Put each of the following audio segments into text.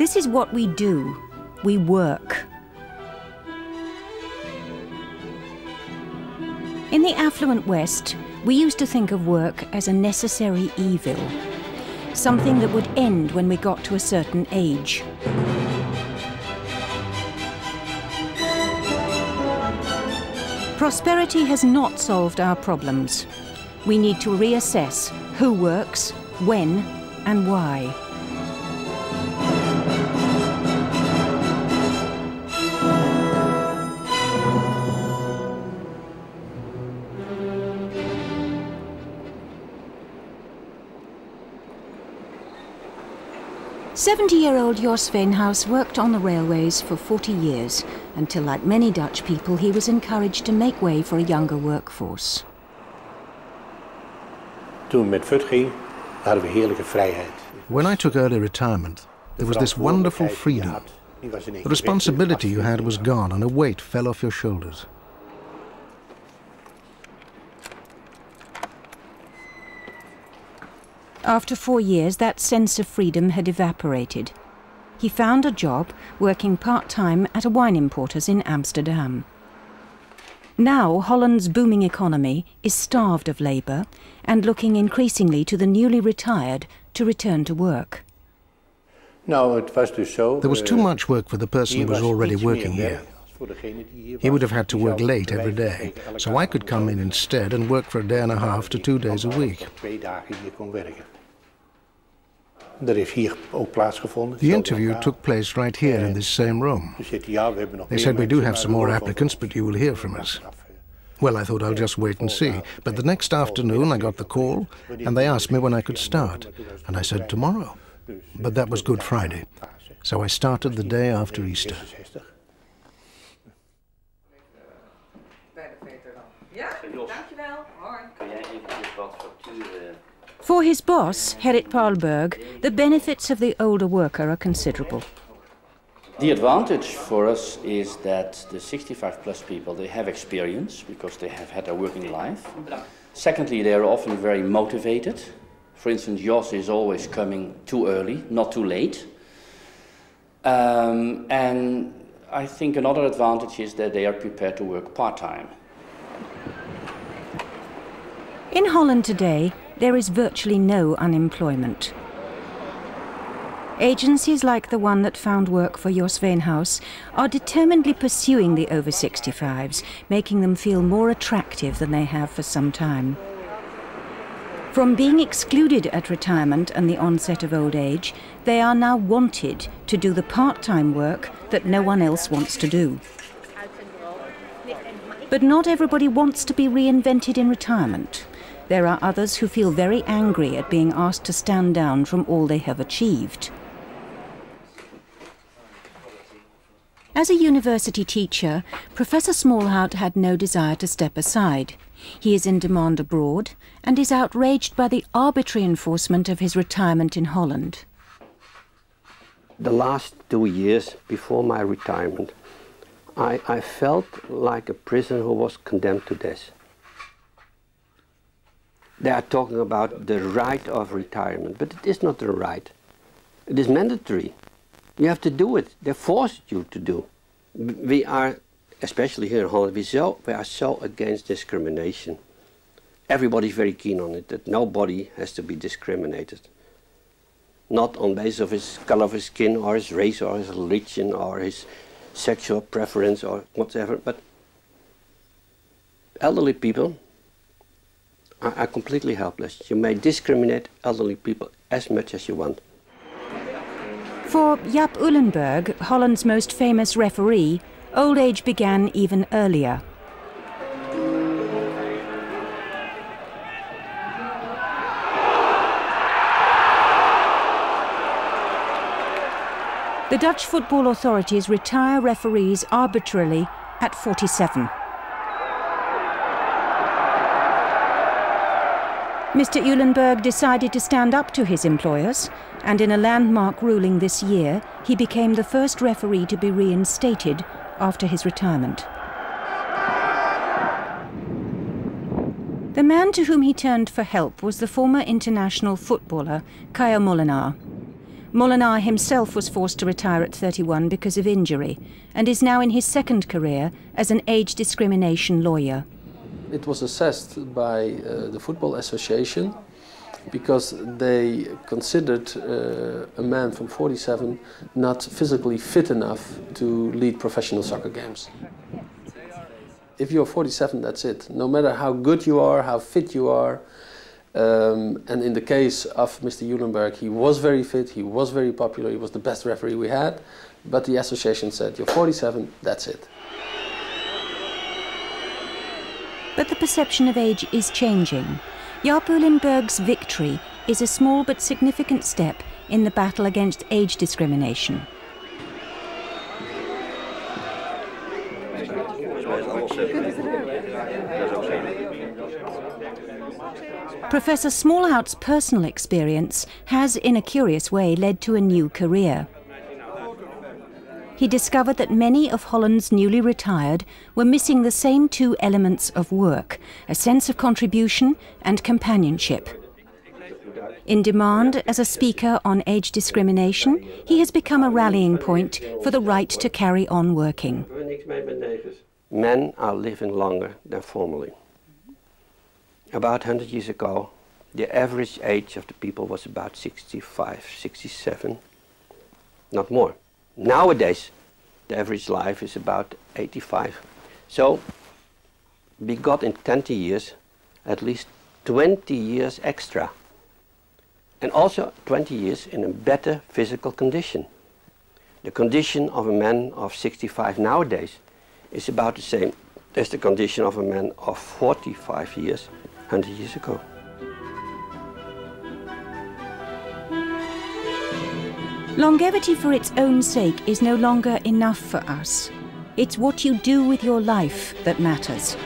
This is what we do. We work. In the affluent West, we used to think of work as a necessary evil, something that would end when we got to a certain age. Prosperity has not solved our problems. We need to reassess who works, when, and why. "70-year-old Jos Veenhuis worked on the railways for 40 years, until, like many Dutch people, he was encouraged to make way for a younger workforce. Toen met Fut ging, hadden we heerlijke vrijheid. When I took early retirement, there was this wonderful freedom. The responsibility you had was gone and a weight fell off your shoulders. After 4 years, that sense of freedom had evaporated. He found a job working part-time at a wine importer's in Amsterdam. Now, Holland's booming economy is starved of labour and looking increasingly to the newly retired to return to work. There was too much work for the person who was already working here. He would have had to work late every day, so I could come in instead and work for a day and a half to 2 days a week. The interview took place right here in this same room. They said, "We do have some more applicants, but you will hear from us." Well, I thought I'll just wait and see. But the next afternoon I got the call and they asked me when I could start. And I said tomorrow. But that was Good Friday. So I started the day after Easter. For his boss, Gerrit Paulberg, the benefits of the older worker are considerable. The advantage for us is that the 65-plus people, they have experience because they have had a working life. Secondly, they are often very motivated. For instance, Jos is always coming too early, not too late. And I think another advantage is that they are prepared to work part-time. In Holland today, there is virtually no unemployment. Agencies like the one that found work for Jos Veenhuis are determinedly pursuing the over 65s, making them feel more attractive than they have for some time. From being excluded at retirement and the onset of old age, they are now wanted to do the part-time work that no one else wants to do. But not everybody wants to be reinvented in retirement. There are others who feel very angry at being asked to stand down from all they have achieved. As a university teacher, Professor Smallhout had no desire to step aside. He is in demand abroad and is outraged by the arbitrary enforcement of his retirement in Holland. The last 2 years before my retirement, I felt like a prisoner who was condemned to death. They are talking about the right of retirement, but it is not a right. It is mandatory. You have to do it. They forced you to do. We are, especially here in Holland, we are so against discrimination. Everybody is very keen on it, that nobody has to be discriminated. Not on basis of his color of his skin or his race or his religion or his sexual preference or whatever, but elderly people are completely helpless. You may discriminate elderly people as much as you want. For Jaap Ulenberg, Holland's most famous referee, old age began even earlier. The Dutch football authorities retire referees arbitrarily at 47. Mr. Ulenberg decided to stand up to his employers, and in a landmark ruling this year, he became the first referee to be reinstated after his retirement. The man to whom he turned for help was the former international footballer, Kaya Molenaar. Molenaar himself was forced to retire at 31 because of injury and is now in his second career as an age discrimination lawyer. It was assessed by the Football Association because they considered a man from 47 not physically fit enough to lead professional soccer games. If you're 47, that's it. No matter how good you are, how fit you are. And in the case of Mr. Eulenberg, he was very fit, he was very popular, he was the best referee we had. But the association said, you're 47, that's it. But the perception of age is changing. Jaap Eulenberg's victory is a small but significant step in the battle against age discrimination. Professor Smallhout's personal experience has, in a curious way, led to a new career. He discovered that many of Holland's newly retired were missing the same two elements of work, a sense of contribution and companionship. In demand as a speaker on age discrimination, he has become a rallying point for the right to carry on working. Men are living longer than formerly. About 100 years ago, the average age of the people was about 65, 67, not more. Nowadays, the average life is about 85. So, we got in 20 years at least 20 years extra. And also 20 years in a better physical condition. The condition of a man of 65 nowadays is about the same as the condition of a man of 45 years 100 years ago. Longevity for its own sake is no longer enough for us. It's what you do with your life that matters.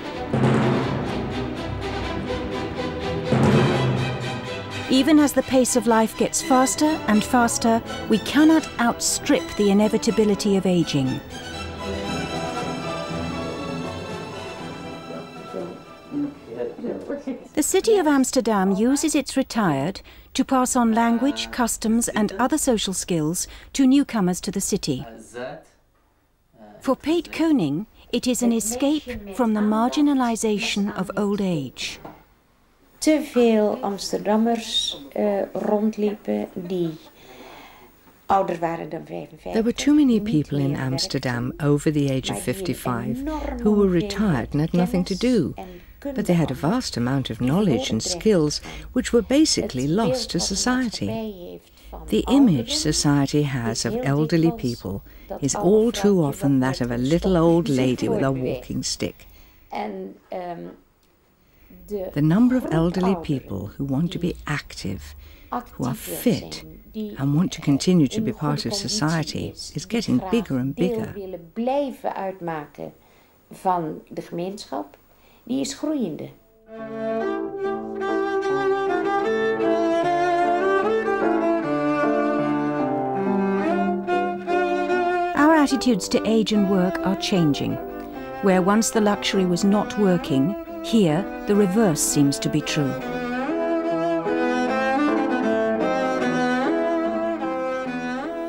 Even as the pace of life gets faster and faster, we cannot outstrip the inevitability of aging. The city of Amsterdam uses its retired to pass on language, customs and other social skills to newcomers to the city. For Peet Koning, it is an escape from the marginalisation of old age. Te veel Amsterdammers rondliepen die ouder waren dan 55. There were too many people in Amsterdam over the age of 55 who were retired and had nothing to do. But they had a vast amount of knowledge and skills which were basically lost to society. The image society has of elderly people is all too often that of a little old lady with a walking stick. The number of elderly people who want to be active, who are fit and want to continue to be part of society is getting bigger and bigger. Die is groeiende. Our attitudes to age and work are changing. Where once the luxury was not working, here the reverse seems to be true.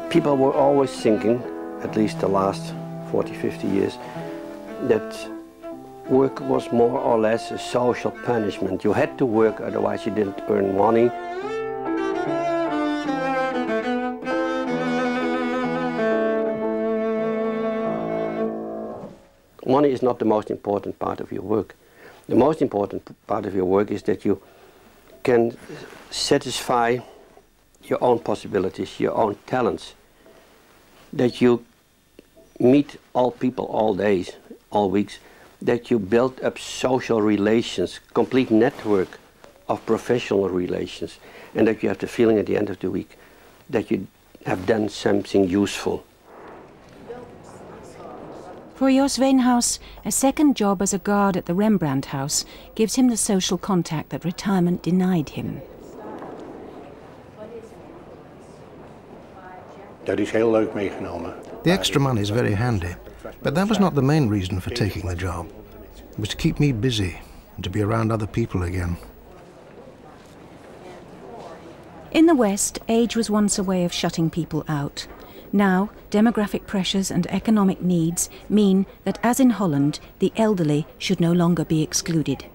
People were always thinking, at least the last 40, 50 years, that work was more or less a social punishment. You had to work, otherwise you didn't earn money. Money is not the most important part of your work. The most important part of your work is that you can satisfy your own possibilities, your own talents. That you meet all people all days, all weeks. That you build up social relations, complete network of professional relations, and that you have the feeling at the end of the week that you have done something useful. For Jos Veenhuis, a second job as a guard at the Rembrandt House gives him the social contact that retirement denied him. Dat is heel leuk meegenomen. The extra money is very handy. But that was not the main reason for taking the job. It was to keep me busy and to be around other people again. In the West, age was once a way of shutting people out. Now, demographic pressures and economic needs mean that, as in Holland, the elderly should no longer be excluded.